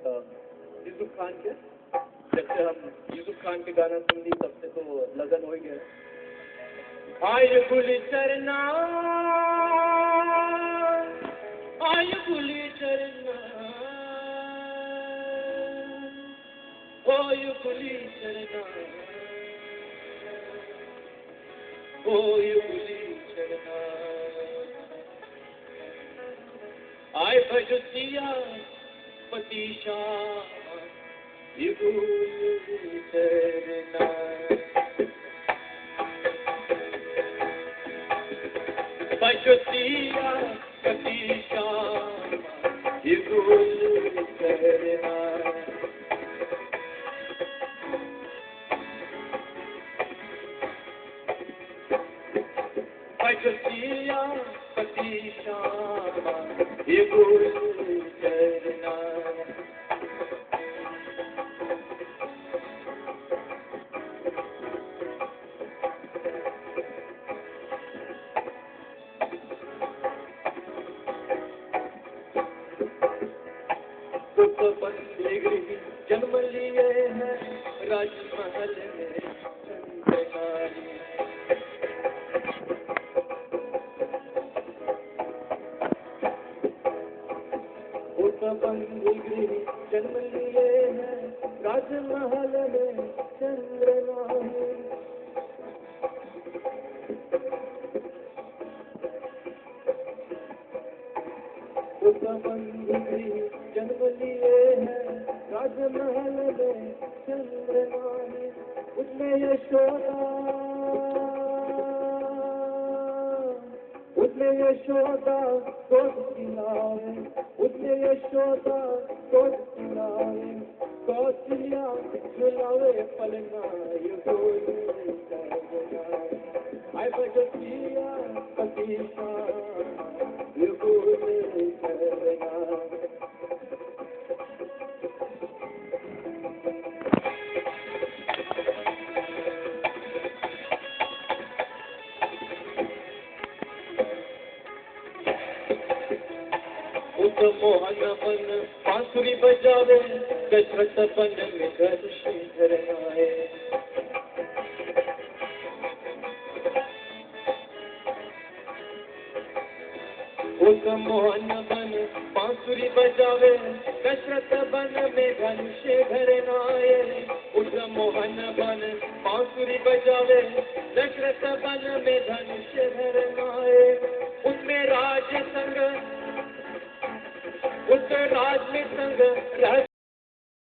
यूसुफ खान के, जब से हम यूसुफ खान के गाना सुन ली तब से तो लगन हो ही गया। आय गुली चरना, आय गुली चरना, ओय गुली चरना, ओय गुली चरना, आय भजतिया पतीशा ये गुली चरना, भजतिया पतीशा ये गुली चरना, भजतिया पतीशा ये गुली चरना, जन्म लिए हैं राजमहल में चंद्रकारी, जन्म लिए हैं राजमहल में चंद्रकारी, जन्म लिए हैं राजमहल में चंद्रमाही, उसमें यशोदा, उसमें यशोदा गोद खिलाए, उसमें यशोदा गोद खिलाए, कौशल्या झुलावे पलना ये गोली चरना, आय भजतिया पतीशा ये गोली चरना, मोहन बन बांसुरी बजावे, दशरथ बन में घर श्रीधर आए, उस मोहन बन बांसुरी बजावे, दशरथ बन में धनुष घर आए, उस मोहन बन बांसुरी बजावे, दशरथ बन में धनुष घर आए, उसमें राज संग, उस राज में संग रह